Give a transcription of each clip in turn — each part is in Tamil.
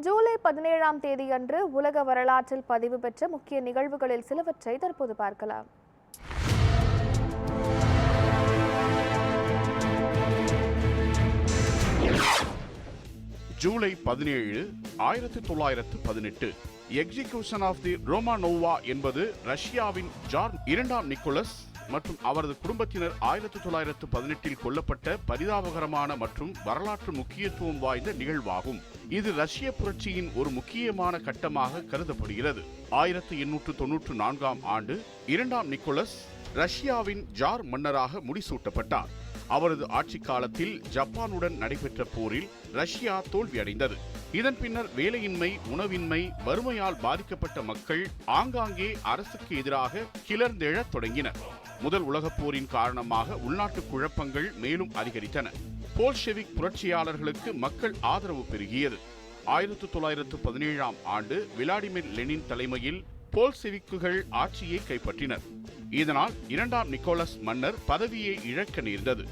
ஜூலை 17ஆம் தேதியன்று உலக வரலாற்றில் பதிவு பெற்ற முக்கிய நிகழ்வுகளில் சிலவற்றை தற்போது பார்க்கலாம். ஜூலை 17, 1918 எக்ஸிகியூஷன் ஆஃப் தி ரோமானோவா என்பது ரஷ்யாவின் ஜார் இரண்டாம் நிக்கோலஸ் மற்றும் அவரது குடும்பத்தினர் 1918 கொல்லப்பட்ட பரிதாபகரமான மற்றும் வரலாற்று முக்கியத்துவம் வாய்ந்த நிகழ்வாகும். இது ரஷ்ய புரட்சியின் ஒரு முக்கியமான கட்டமாக கருதப்படுகிறது. 1894ஆம் ஆண்டு இரண்டாம் நிக்கோலஸ் ரஷ்யாவின் ஜார் மன்னராக முடிசூட்டப்பட்டார். அவரது ஆட்சி காலத்தில் ஜப்பானுடன் நடைபெற்ற போரில் ரஷ்யா தோல்வியடைந்தது. இதன் பின்னர் வேலையின்மை, உணவின்மை, வறுமையால் பாதிக்கப்பட்ட மக்கள் ஆங்காங்கே அரசுக்கு எதிராக கிளர்ந்தெழத் தொடங்கினர். முதல் உலகப் போரின் காரணமாக உள்நாட்டு குழப்பங்கள் மேலும் அதிகரித்தன. போல்ஷெவிக் புரட்சியாளர்களுக்கு மக்கள் ஆதரவு பெருகியது. 1917ஆம் ஆண்டு விளாடிமிர் லெனின் தலைமையில் போல்ஷெவிக்குகள் ஆட்சியை கைப்பற்றினர். இதனால் இரண்டாம் நிக்கோலஸ் மன்னர் பதவியை இழக்க நேர்ந்தது.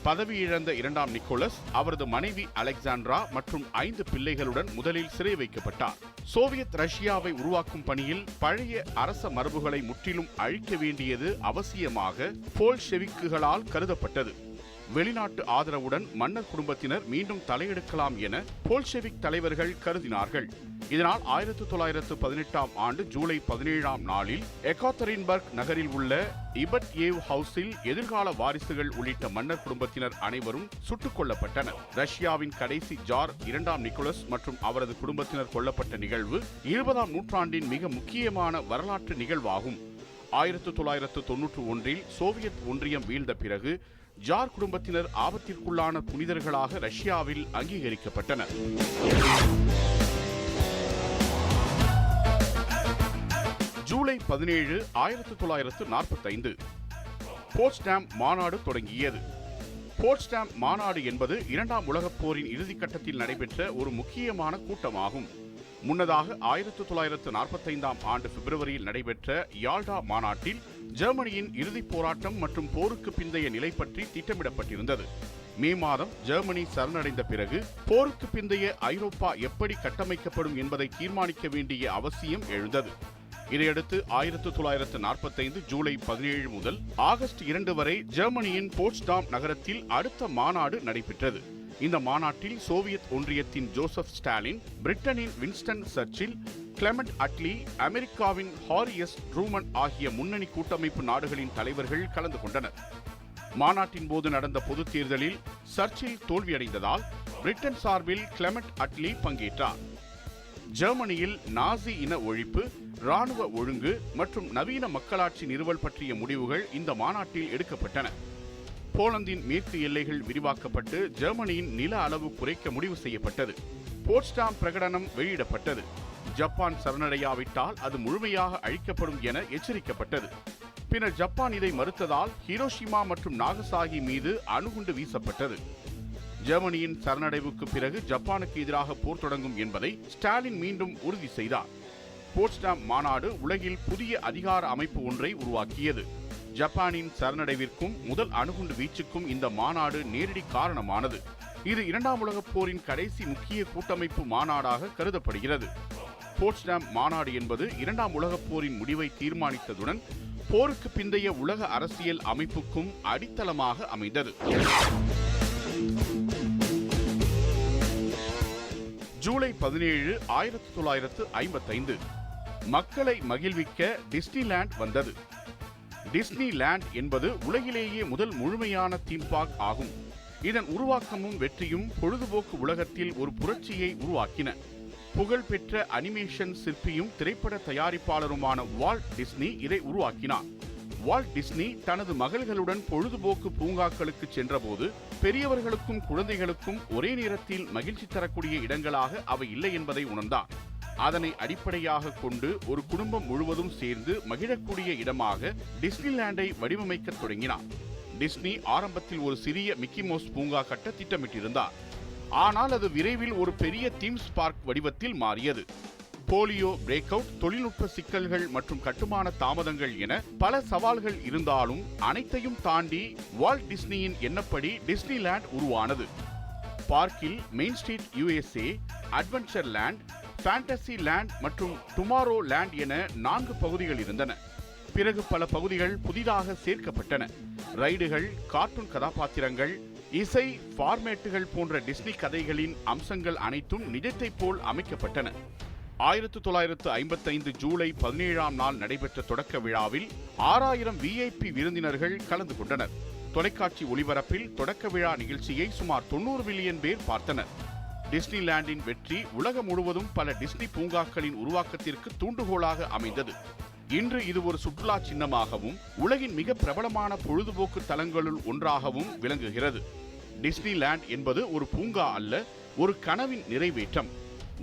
பதவி இழந்த இரண்டாம் நிக்கோலஸ் அவரது மனைவி அலெக்சாண்ட்ரா மற்றும் 5 பிள்ளைகளுடன் முதலில் சிறை வைக்கப்பட்டார். சோவியத் ரஷ்யாவை உருவாக்கும் பணியில் பழைய அரச மரபுகளை முற்றிலும் அழிக்க வேண்டியது அவசியமாக போல்ஷெவிக்குகளால் கருதப்பட்டது. வெளிநாட்டு ஆதரவுடன் மன்னர் குடும்பத்தினர் மீண்டும் தலையெடுக்கலாம் என போல்ஷெவிக் தலைவர்கள் கருதினார்கள். இதனால் 1918ஆம் ஆண்டு ஜூலை 17ஆம் நாளில் எகாத்தரின்பர்க் நகரில் உள்ள இபட்யேவ் ஹவுஸில் எதிர்கால வாரிசுகள் உள்ளிட்ட மன்னர் குடும்பத்தினர் அனைவரும் சுட்டுக் கொல்லப்பட்டனர். ரஷ்யாவின் கடைசி ஜார் இரண்டாம் நிக்கோலஸ் மற்றும் அவரது குடும்பத்தினர் கொல்லப்பட்ட நிகழ்வு 20ஆம் நூற்றாண்டின் மிக முக்கியமான வரலாற்று நிகழ்வாகும். 1991இல் சோவியத் ஒன்றியம் வீழ்ந்த பிறகு ஜார் குடும்பத்தினர் ஆபத்திற்குள்ளான புனிதர்களாக ரஷ்யாவில் அங்கீகரிக்கப்பட்டனர். ஜூலை 17, 1945 போட்ஸ்டாம் மாநாடு தொடங்கியது. போட்ஸ்டாம் மாநாடு என்பது இரண்டாம் உலகப் போரின் இறுதிக்கட்டத்தில் நடைபெற்ற ஒரு முக்கியமான கூட்டமாகும். முன்னதாக 1945ஆம் ஆண்டு பிப்ரவரியில் நடைபெற்ற யால்டா மாநாட்டில் ஜெர்மனியின் இறுதிப் போராட்டம் மற்றும் போருக்கு பிந்தைய நிலை பற்றி திட்டமிடப்பட்டிருந்தது. மே மாதம் ஜெர்மனி சரணடைந்த பிறகு போருக்கு பிந்தைய ஐரோப்பா எப்படி கட்டமைக்கப்படும் என்பதை தீர்மானிக்க வேண்டிய அவசியம் எழுந்தது. இதையடுத்து 1945 ஜூலை 17 முதல் ஆகஸ்ட் 2 வரை ஜெர்மனியின் போட்ஸ்டாம் நகரத்தில் அடுத்த மாநாடு நடைபெற்றது. இந்த மாநாட்டில் சோவியத் ஒன்றியத்தின் ஜோசப் ஸ்டாலின், பிரிட்டனின் வின்ஸ்டன் சர்ச்சில், கிளெமெண்ட் அட்லி, அமெரிக்காவின் ஹாரி எஸ் ட்ரூமன் ஆகிய முன்னணி கூட்டமைப்பு நாடுகளின் தலைவர்கள் கலந்து கொண்டனர். மாநாட்டின் போது நடந்த பொதுத் தேர்தலில் சர்ச்சில் தோல்வியடைந்ததால் பிரிட்டன் சார்பில் கிளெமெண்ட் அட்லி பங்கேற்றார். ஜெர்மனியில் நாசி இன ஒழிப்பு, இராணுவ ஒழுங்கு மற்றும் நவீன மக்களாட்சி நிறுவல் பற்றிய முடிவுகள் இந்த மாநாட்டில் எடுக்கப்பட்டன. போலந்தின் மேற்கு எல்லைகள் விரிவாக்கப்பட்டு ஜெர்மனியின் நில அளவு குறைக்க முடிவு செய்யப்பட்டது. போட்ஸ்டாம் பிரகடனம் வெளியிடப்பட்டது. ஜப்பான் சரணடையாவிட்டால் அது முழுமையாக அழிக்கப்படும் என எச்சரிக்கப்பட்டது. பின்னர் ஜப்பான் இதை மறுத்ததால் ஹிரோஷிமா மற்றும் நாகசாகி மீது அணுகுண்டு வீசப்பட்டது. ஜெர்மனியின் சரணடைவுக்கு பிறகு ஜப்பானுக்கு எதிராக போர் தொடங்கும் என்பதை ஸ்டாலின் மீண்டும் உறுதி செய்தார். போட்ஸ்டாம் மாநாடு உலகில் புதிய அதிகார அமைப்பு ஒன்றை உருவாக்கியது. ஜப்பானின் சரணடைவிற்கும் முதல் அணுகுண்டு வீச்சுக்கும் இந்த மாநாடு நேரடி காரணமானது. இது இரண்டாம் உலகப் போரின் கடைசி முக்கிய கூட்டமைப்பு மாநாடாக கருதப்படுகிறது. போட்ஸ்டாம் மாநாடு என்பது இரண்டாம் உலகப் போரின் முடிவை தீர்மானித்ததுடன் போருக்கு பிந்தைய உலக அரசியல் அமைப்புக்கும் அடித்தளமாக அமைந்தது. ஜூலை 17, 1955 மக்களை மகிழ்விக்க டிஸ்னிலேண்ட் வந்தது. டிஸ்னிலேண்ட் என்பது உலகிலேயே முதல் முழுமையான தீம் பார்க் ஆகும். இதன் உருவாக்கமும் வெற்றியும் பொழுதுபோக்கு உலகத்தில் ஒரு புரட்சியை உருவாக்கின. புகழ்பெற்ற அனிமேஷன் சிற்பியும் திரைப்பட தயாரிப்பாளருமான வால்ட் டிஸ்னி இதை உருவாக்கினார். வால்ட் டிஸ்னி தனது மகள்களுடன் பொழுதுபோக்கு பூங்காக்களுக்கு சென்றபோது பெரியவர்களுக்கும் குழந்தைகளுக்கும் ஒரே நேரத்தில் மகிழ்ச்சி தரக்கூடிய இடங்களாக அவை இல்லை என்பதை உணர்ந்தார். அதனை அடிப்படையாக கொண்டு ஒரு குடும்பம் முழுவதும் சேர்ந்து மகிழக்கூடிய இடமாக டிஸ்னிலேண்டை வடிவமைக்க தொடங்கினார். டிஸ்னி ஆரம்பத்தில் ஒரு சிறிய மிக்கி மவுஸ் பூங்கா கட்ட திட்டமிட்டிருந்தார். ஆனால் அது விரைவில் ஒரு பெரிய தீம்ஸ் பார்க் வடிவத்தில் மாறியது. போலியோ பிரேக் அவுட், தொழில்நுட்ப சிக்கல்கள் மற்றும் கட்டுமான தாமதங்கள் என பல சவால்கள் இருந்தாலும் அனைத்தையும் தாண்டி வால்ட் டிஸ்னியின் எண்ணப்படி டிஸ்னிலேண்ட் உருவானது. பார்க்கில் main street USA, adventure land, fantasy land மற்றும் டுமாரோ லேண்ட் என 4 பகுதிகள் இருந்தன. பிறகு பல பகுதிகள் புதிதாக சேர்க்கப்பட்டன. ரைடுகள், கார்ட்டூன் கதாபாத்திரங்கள், இசை, ஃபார்மேட்டுகள் போன்ற டிஸ்னி கதைகளின் அம்சங்கள் அனைத்தும் நிஜத்தைப் போல் அமைக்கப்பட்டன. 1955 ஜூலை 17ஆம் நாள் நடைபெற்ற தொடக்க விழாவில் 6000 VIP விருந்தினர்கள் கலந்து கொண்டனர். தொலைக்காட்சி ஒளிபரப்பில் தொடக்க விழா நிகழ்ச்சியை சுமார் 90 மில்லியன் பேர் பார்த்தனர். டிஸ்னிலாண்டின் வெற்றி உலகம் முழுவதும் பல டிஸ்னி பூங்காக்களின் உருவாக்கத்திற்கு தூண்டுகோலாக அமைந்தது. இன்று இது ஒரு சுற்றுலா சின்னமாகவும் உலகின் மிக பிரபலமான பொழுதுபோக்கு தலங்களுள் ஒன்றாகவும் விளங்குகிறது. டிஸ்னிலாண்ட் என்பது ஒரு பூங்கா அல்ல, ஒரு கனவின் நிறைவேற்றம்.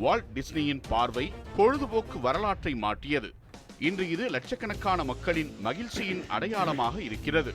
வால்ட் டிஸ்னியின் பார்வை பொழுதுபோக்கு வரலாற்றை மாற்றியது. இன்று இது லட்சக்கணக்கான மக்களின் மகிழ்ச்சியின் அடையாளமாக இருக்கிறது.